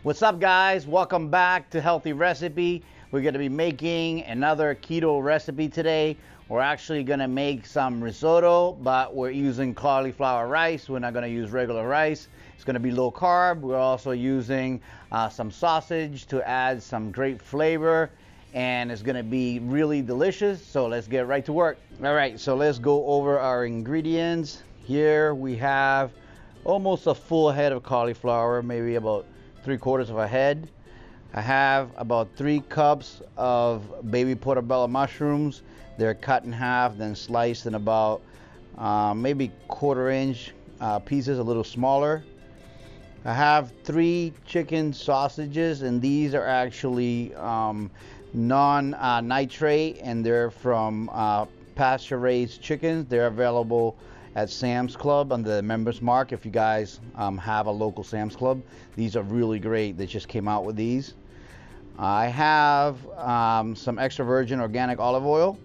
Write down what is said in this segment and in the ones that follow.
What's up, guys? Welcome back to Healthy Recipe. We're going to be making another keto recipe today. We're actually going to make some risotto, but we're using cauliflower rice. We're not going to use regular rice. It's going to be low carb. We're also using some sausage to add some great flavor, and it's going to be really delicious. So let's get right to work. All right, so let's go over our ingredients. Here we have almost a full head of cauliflower, maybe about 3/4 of a head. I have about 3 cups of baby portobello mushrooms. They're cut in half, then sliced in about maybe 1/4 inch pieces, a little smaller. I have 3 chicken sausages, and these are actually non-nitrate, and they're from pasture-raised chickens. They're available at Sam's Club under the members mark. If you guys have a local Sam's Club, these are really great. They just came out with these. I have some extra virgin organic olive oil,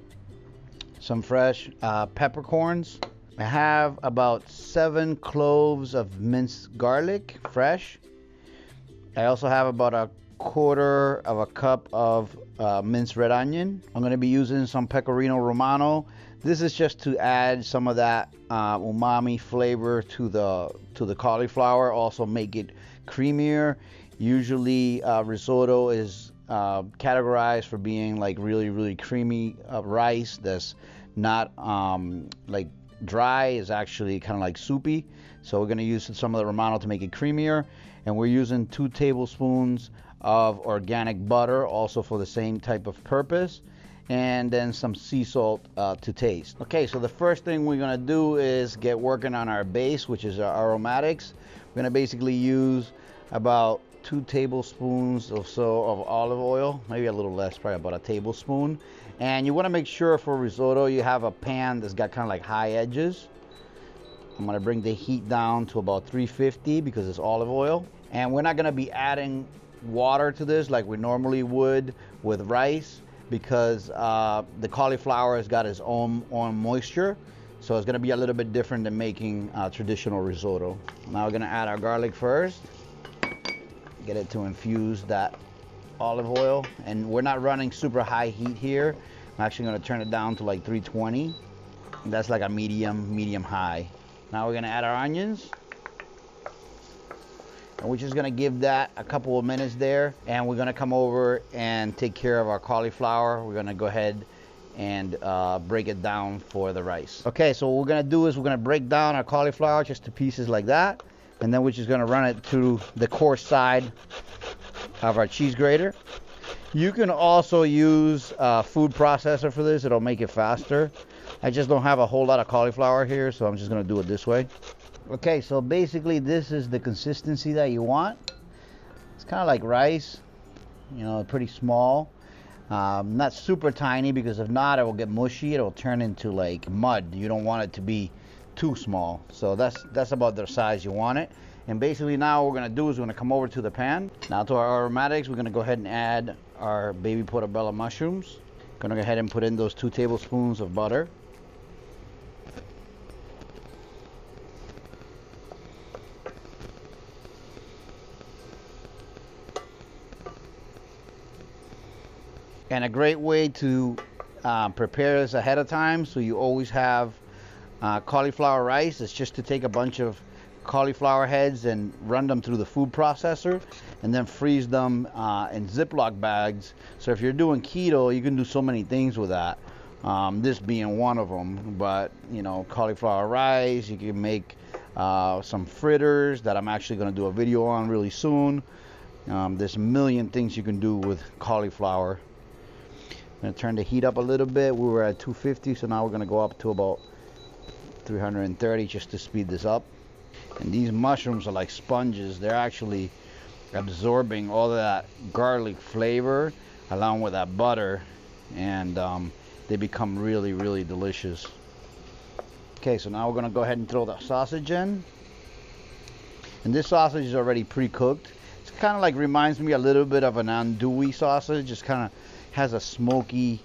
some fresh peppercorns. I have about 7 cloves of minced garlic, fresh. I also have about 1/4 of a cup of minced red onion. I'm going to be using some pecorino romano. This is just to add some of that umami flavor to the cauliflower, also make it creamier. Usually risotto is categorized for being like really creamy rice that's not like dry, is actually kind of like soupy. So we're going to use some of the romano to make it creamier, and we're using 2 tablespoons of organic butter, also for the same type of purpose, and then some sea salt to taste. Okay, so the first thing we're gonna do is get working on our base, which is our aromatics. We're gonna basically use about 2 tablespoons or so of olive oil, maybe a little less, probably about 1 tablespoon. And you wanna make sure for risotto you have a pan that's got kind of like high edges. I'm gonna bring the heat down to about 350 because it's olive oil. And we're not gonna be adding water to this like we normally would with rice, because the cauliflower has got its own moisture, so it's going to be a little bit different than making traditional risotto. Now we're going to add our garlic first, get it to infuse that olive oil, and we're not running super high heat here. I'm actually going to turn it down to like 320. That's like a medium high. Now we're going to add our onions, and we're just gonna give that a couple of minutes there, and we're gonna come over and take care of our cauliflower. We're gonna go ahead and break it down for the rice. Okay, so what we're gonna do is we're gonna break down our cauliflower just to pieces like that, and then we're just gonna run it through the coarse side of our cheese grater. You can also use a food processor for this. It'll make it faster. I just don't have a whole lot of cauliflower here, so I'm just gonna do it this way. Okay, so basically this is the consistency that you want. It's kind of like rice, you know, pretty small. Not super tiny, because if not, it will get mushy. It'll turn into like mud. You don't want it to be too small. So that's about the size you want it. And basically now what we're going to do is we're going to come over to the pan. Now to our aromatics, we're going to go ahead and add our baby portobello mushrooms. Going to go ahead and put in those 2 tablespoons of butter. And a great way to prepare this ahead of time, so you always have cauliflower rice, is just to take a bunch of cauliflower heads and run them through the food processor, and then freeze them in Ziploc bags. So if you're doing keto, you can do so many things with that, this being one of them. But you know, cauliflower rice, you can make some fritters that I'm actually going to do a video on really soon. There's a million things you can do with cauliflower. I'm going to turn the heat up a little bit. We were at 250, so now we're going to go up to about 330 just to speed this up. And these mushrooms are like sponges. They're actually absorbing all of that garlic flavor along with that butter, and they become really delicious. Okay, so now we're going to go ahead and throw the sausage in. And this sausage is already pre-cooked. It's kind of like, reminds me a little bit of an andouille sausage. It's kind of has a smoky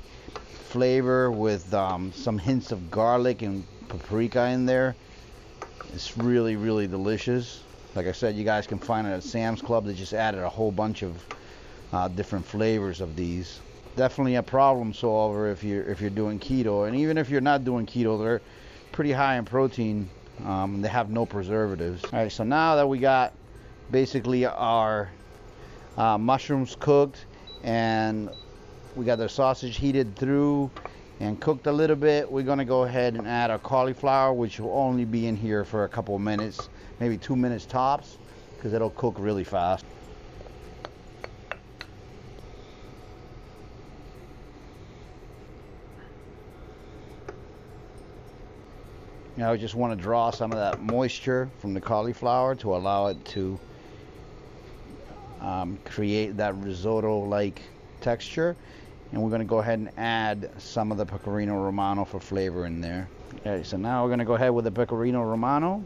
flavor with some hints of garlic and paprika in there. It's really delicious. Like I said, you guys can find it at Sam's Club. They just added a whole bunch of different flavors of these. Definitely a problem solver if you're doing keto, and even if you're not doing keto, they're pretty high in protein. They have no preservatives. All right, so now that we got basically our mushrooms cooked, and we got the sausage heated through and cooked a little bit, we're gonna go ahead and add our cauliflower, which will only be in here for a couple of minutes, maybe 2 minutes tops, because it'll cook really fast. Now I just want to draw some of that moisture from the cauliflower to allow it to create that risotto-like texture. And we're going to go ahead and add some of the pecorino romano for flavor in there. Okay, so now we're going to go ahead with the pecorino romano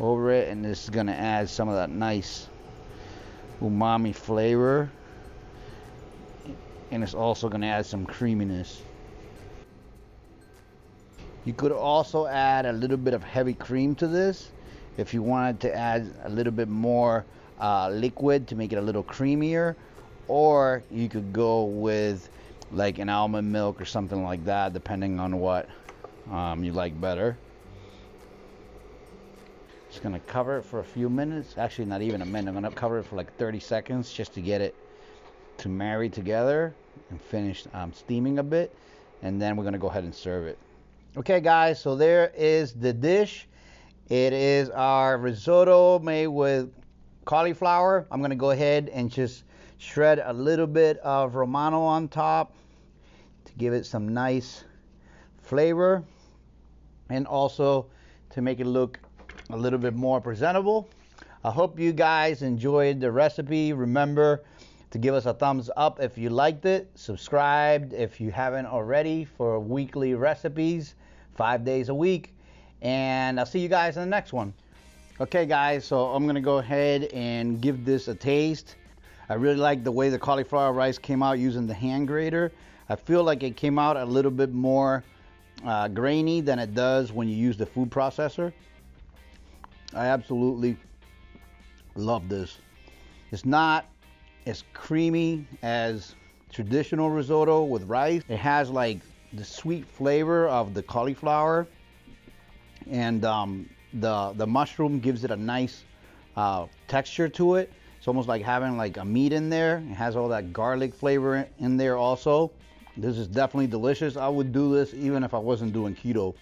over it, and this is going to add some of that nice umami flavor, and it's also going to add some creaminess. You could also add a little bit of heavy cream to this if you wanted to add a little bit more liquid to make it a little creamier, or you could go with like an almond milk or something like that, depending on what you like better. Just gonna cover it for a few minutes, actually not even a minute. I'm gonna cover it for like 30 seconds just to get it to marry together and finish steaming a bit, and then we're gonna go ahead and serve it. Okay guys, so there is the dish. It is our risotto made with cauliflower. I'm gonna go ahead and just shred a little bit of romano on top to give it some nice flavor, and also to make it look a little bit more presentable. I hope you guys enjoyed the recipe. Remember to give us a thumbs up if you liked it. Subscribe if you haven't already for weekly recipes, 5 days a week. And I'll see you guys in the next one. Okay guys, so I'm gonna go ahead and give this a taste. I really like the way the cauliflower rice came out using the hand grater. I feel like it came out a little bit more grainy than it does when you use the food processor. I absolutely love this. It's not as creamy as traditional risotto with rice. It has like the sweet flavor of the cauliflower, and the mushroom gives it a nice texture to it. It's almost like having like a meat in there. It has all that garlic flavor in there also. This is definitely delicious. I would do this even if I wasn't doing keto.